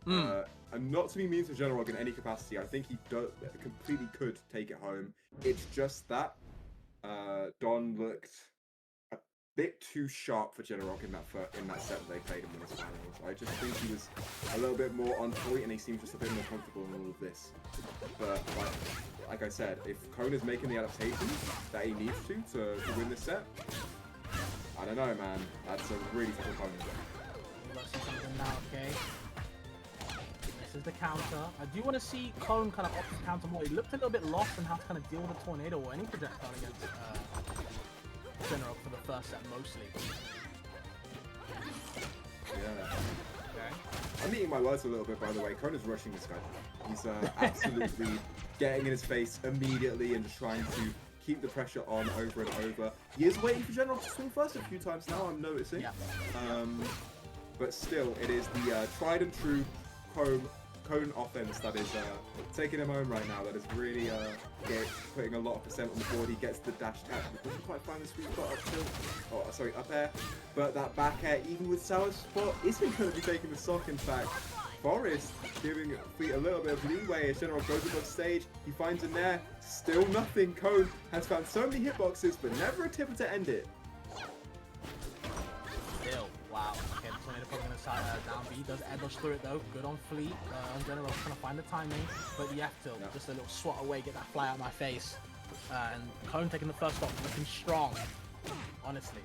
And not to be mean to Genarog in any capacity, I think he completely could take it home. It's just that Don looked a bit too sharp for Genarog in that set that they played in the finals. I just think he was a little bit more on point, and he seems just a bit more comfortable in all of this. But like I said, if Cone is making the adaptations that he needs to win this set, I don't know, man. That's a really tough opponent. Let's see something now, okay? This is the counter. I do want to see Cone kind of opt to counter more. He looked a little bit lost on how to kind of deal with a tornado or any projectile against Genarog for the first set mostly. Yeah. Okay. I'm eating my words a little bit, by the way. Cone is rushing this guy. He's absolutely getting in his face immediately and just trying to keep the pressure on over and over. He is waiting for Genarog to swing first a few times now, I'm noticing. Yeah. But still, it is the tried and true Cone offense that is taking him home right now. That is really putting a lot of percent on the board. He gets the dash tap. He doesn't quite find the sweet spot up tilt. Oh, sorry, up air. But that back air, even with Sour Spot, isn't going to be taking the stock, in fact. Forest giving Fleet a little bit of leeway as Genarog goes above stage. He finds a nair. Still nothing. Cone has found so many hitboxes, but never a tipper to end it. Still, wow. Okay, the tornado probably going to down B. Does air dodge through it though. Good on Fleet. On Genarog trying to find the timing. But the F tilt, just a little swat away, get that fly out of my face. And Cone taking the first stop, looking strong. Honestly.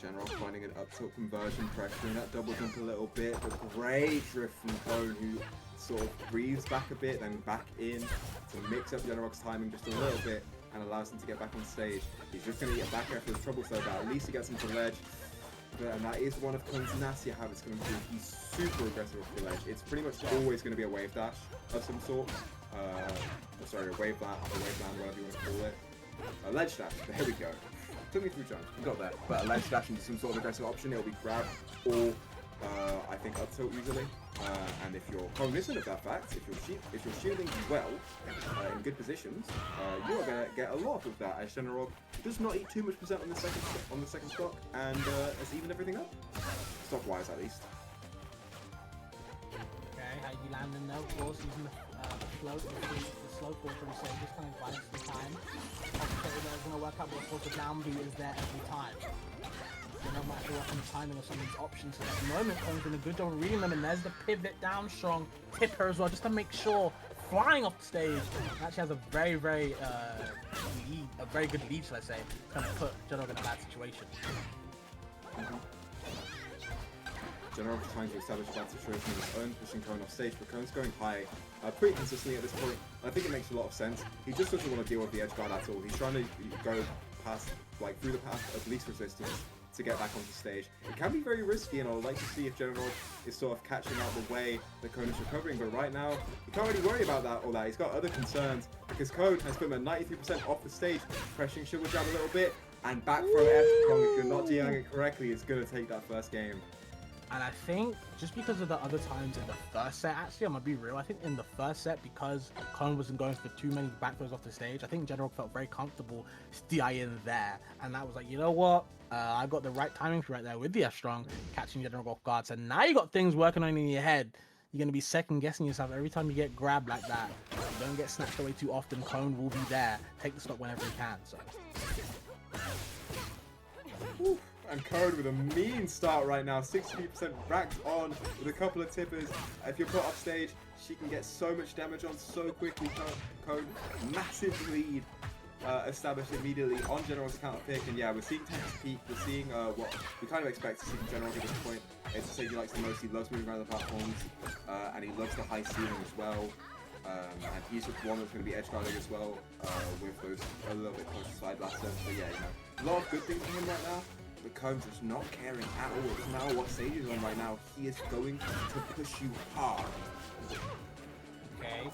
Genarog finding an up tilt conversion, pressuring that double jump a little bit, but great drift from Cone, who sort of breathes back a bit, then back in to mix up Genarog's timing just a little bit and allows him to get back on stage. He's just going to get back after his trouble so bad. At least he gets him to ledge. And that is one of Cone's nasty habits coming through. He's super aggressive off the ledge. It's pretty much always going to be a wave dash of some sort. Sorry, a wave land, whatever you want to call it. A ledge dash, there we go. Took me through chunks, we got that. But a ledge dash into some sort of aggressive option, it'll be grab or I think up tilt usually. And if you're cognizant of that fact, if you're shielding well in good positions, you are gonna get a lot of that. As Genarog does not eat too much percent on the second stock, and has evened everything up, stock wise at least. Okay, how you landing though? Of course, using the float, the slow force, should we say, just kind of buys the time. Obviously, that's going to work out, but of course the down B is there every time. So no matter what on the timing of some of these options. So at the moment, Cone's doing a good job reading them, and there's the pivot down strong tipper as well, just to make sure flying off the stage actually has a very, very good lead, shall I say, kind of put Genarog in a bad situation. Genarog trying to establish a bad situation on his own, pushing Cone off stage, but Cone's going high pretty consistently at this point. I think it makes a lot of sense. He just doesn't want to deal with the edge guard at all. He's trying to go past, like, through the path of least resistance to get back onto stage. It can be very risky, and I would like to see if Genarog is sort of catching out the way that Cone is recovering, but right now, he can't really worry about that or that. He's got other concerns, because Cone has put him at 93% off the stage, pressuring Sugar Jab a little bit, and back throw F strong, if you're not dealing it correctly, is going to take that first game. And I think just because of the other times in the first set, actually, I'm going to be real, I think in the first set, because Cone wasn't going for too many back throws off the stage, I think Genarog felt very comfortable DIing there. And that was like, you know what? I got the right timing right there with the F-Strong, catching Genarog off guard. So now you got things working on in your head. You're going to be second guessing yourself every time you get grabbed like that. You don't get snatched away too often. Cone will be there. Take the stock whenever he can. So. Woo. And Cone with a mean start right now, 60% racked on with a couple of tippers. If you're put off stage, she can get so much damage on so quickly. Cone, massive lead established immediately on Genarog's counter pick. And yeah, we're seeing Texas peak. We're seeing what we kind of expect to see from Genarog at this point. It's the stage he likes the most. He loves moving around the platforms, and he loves the high ceiling as well. And he's just one that's going to be edge guarding as well, with those a little bit closer side blasters. But yeah, you know, a lot of good things for him right now. But Cone's just not caring at all. It doesn't matter what stage he's on right now. He is going to push you hard. Okay.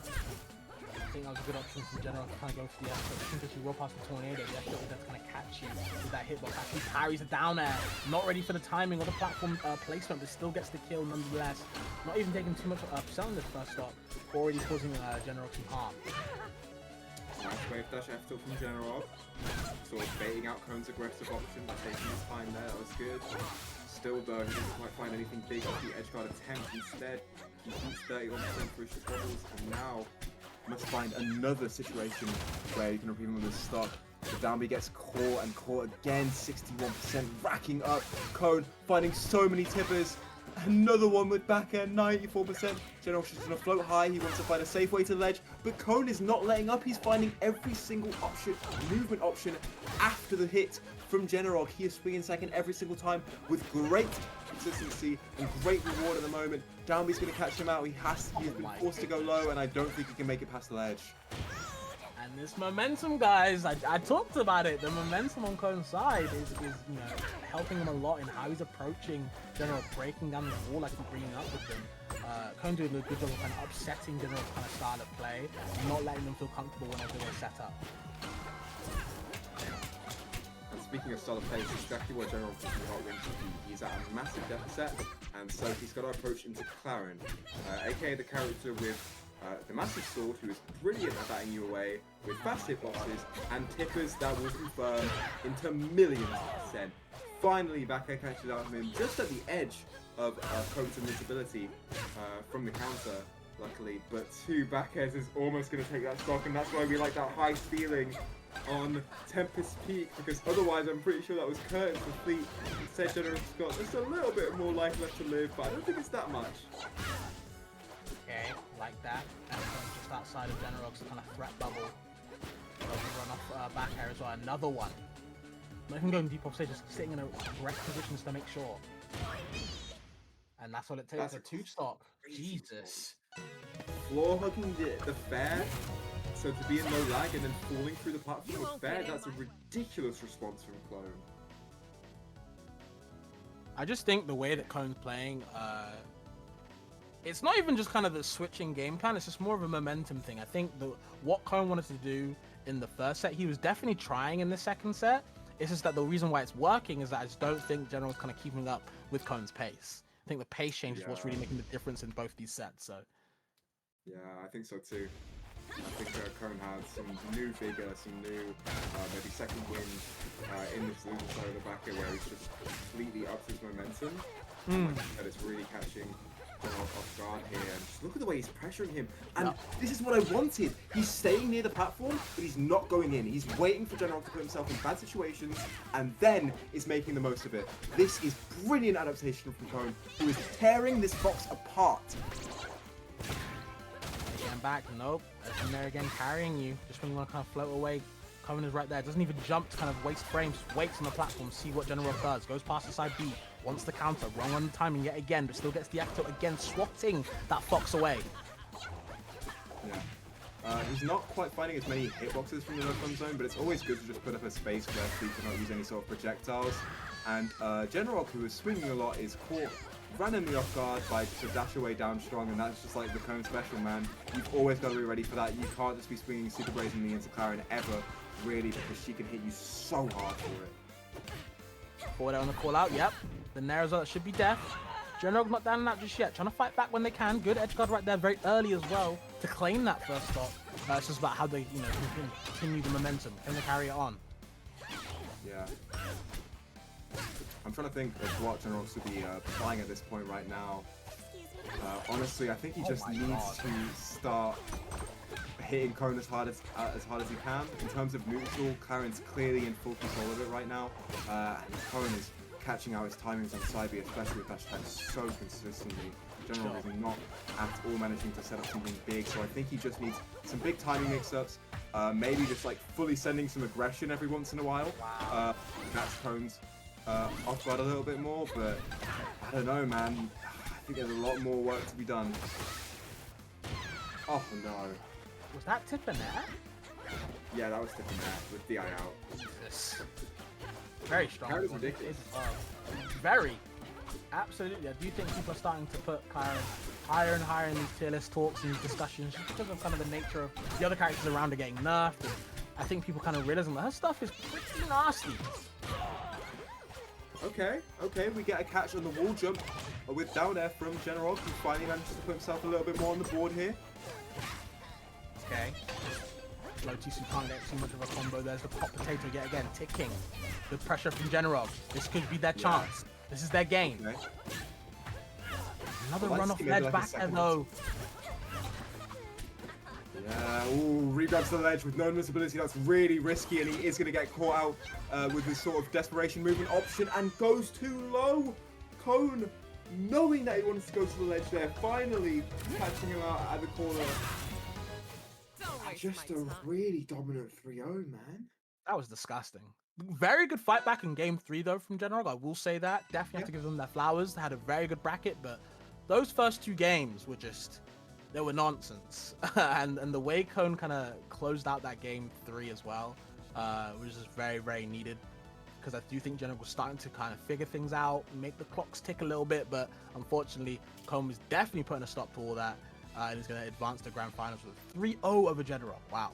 I think that was a good option from Genarog to kind of go for the F tilt. Because you roll past the tornado, the F tilt that's going to catch you with that hitbox. Actually parries it down air. Not ready for the timing or the platform placement, but still gets the kill nonetheless. Not even taking too much percent on this first stop. Already causing Genarog some harm. Nice wave dash F tilt from Genarog. Sort of baiting out Cone's aggressive option by taking his time there. That was good. Still though, he doesn't quite find anything big off the edge guard attempt. Instead, he keeps 31% for his struggles, and now must find another situation where he can repeat him with his stock. The downbeat gets caught and caught again, 61%, racking up. Cone finding so many tippers. Another one with back end, 94%. Genarog's just gonna float high. He wants to find a safe way to ledge, but Cone is not letting up. He's finding every single option, movement option after the hit from Genarog. He is swinging second every single time with great consistency and great reward at the moment. Downbeat's gonna catch him out. He's been forced to go low, and I don't think he can make it past the ledge. And this momentum, guys, I talked about it. The momentum on Cone's side is helping him a lot in how he's approaching Genarog, breaking down the wall, like he's bringing up with them. Cone doing a good job of kind of upsetting Genarog's kind of style of play, not letting them feel comfortable whenever they're set up. And speaking of style of play, it's exactly what Genarog does not win to be. He's at a massive deficit, and so he's got to approach into Clairen, aka the character with the massive sword, who is brilliant at batting you away with fast hitboxes and tippers that will confirm into millions of percent. Finally, back air catches out of him just at the edge of Cone's invincibility from the counter, luckily. But 2 back airs is almost going to take that stock, and that's why we like that high ceiling on Tempest Peak, because otherwise I'm pretty sure that was curtains for Fleet. Instead, Genarog's got just a little bit more life left to live, but I don't think it's that much. Okay, like that. And just outside of Genarog's kind of threat bubble. Run off back air as well. Another one. Not even going deep off stage, just sitting in a correct position to make sure. And that's what it takes. That's a 2-stock. Jesus. Floor hugging the fair, so to be in no lag and then falling through the platform with fair, that's a ridiculous response from Clone. I just think the way that Cone's playing, it's not even just kind of the switching game plan, it's just more of a momentum thing. I think what Cone wanted to do in the first set, he was definitely trying in the second set. It's just that the reason why it's working is that I just don't think General's kind of keeping up with Cone's pace. I think the pace change is what's really making the difference in both these sets. So. Yeah, I think so too. I think Cone had some new vigor, some new maybe second wind in this loser side of the back where he's just completely upped his momentum. Like I said, it's really catching off guard here, and just look at the way he's pressuring him, and this is what I wanted. He's staying near the platform, but he's not going in. He's waiting for Genarog to put himself in bad situations, and then is making the most of it. This is brilliant adaptation from Cone, who is tearing this box apart. Again back, nope. And there again, carrying you, just when you want to kind of float away. Cone is right there, doesn't even jump to kind of waste frames, just waits on the platform, see what Genarog does, goes past the side B, wants the counter, wrong on the timing yet again, but still gets the Aether again, swatting that Fox away. Yeah. He's not quite finding as many hitboxes from the no-fun zone, but it's always good to just put up a space where Fleet cannot use any sort of projectiles. And Genarog, who is swinging a lot, is caught randomly off guard by just a dash away down strong, and that's just like the Cone special, man. You've always got to be ready for that. You can't just be swinging super brazenly into Clairen ever, really, because she can hit you so hard for it. Forward on the call out, yep. The Nair that should be death. Genarog not down in that just yet. Trying to fight back when they can. Good edge guard right there very early as well to claim that first stop. It's just about how they can continue the momentum. Can they carry it on? Yeah. I'm trying to think of what Genarog should be applying at this point right now. Honestly, I think he just needs to start hitting Cone as hard as he can. In terms of neutral, Clairen's clearly in full control of it right now, and Cone is catching out his timings on side B, especially with dash attacks so consistently. Genarog is not at all managing to set up something big, so I think he just needs some big timing mix-ups, maybe just like fully sending some aggression every once in a while. That's Cone's off guard a little bit more, but I don't know, man. I think there's a lot more work to be done. Oh no. Was that tip in there? Yeah, that was tipping that with DI out. Jesus. Very strong. That was ridiculous. Very. Absolutely. I do think people are starting to put Clairen higher and higher in these tier list talks and these discussions just because of kind of the nature of the other characters around are getting nerfed. And I think people kind of realize that her stuff is pretty nasty. Okay, we get a catch on the wall jump with down air from Genarog, who finally manages to put himself a little bit more on the board here. Okay. Low TC can't get too much of a combo. There's the pop potato yet again, ticking. The pressure from Genarog. This could be their chance. This is their game. Okay. Another I'd like run to off see maybe ledge like a back there second though. Yeah, ooh, regrabs the ledge with no invisibility. That's really risky, and he is going to get caught out with this sort of desperation movement option and goes too low. Cone, knowing that he wants to go to the ledge there, finally catching him out at the corner. Just a really dominant 3-0, man. That was disgusting. Very good fight back in game 3 though from Genarog. I will say that. Definitely have to give them their flowers. They had a very good bracket, but those first 2 games were just, they were nonsense. and the way Cone kind of closed out that game 3 as well was just very, very needed. Because I do think Genarog was starting to kind of figure things out, make the clocks tick a little bit, but unfortunately, Cone was definitely putting a stop to all that. And is going to advance to grand finals with 3-0 over Genarog. Wow.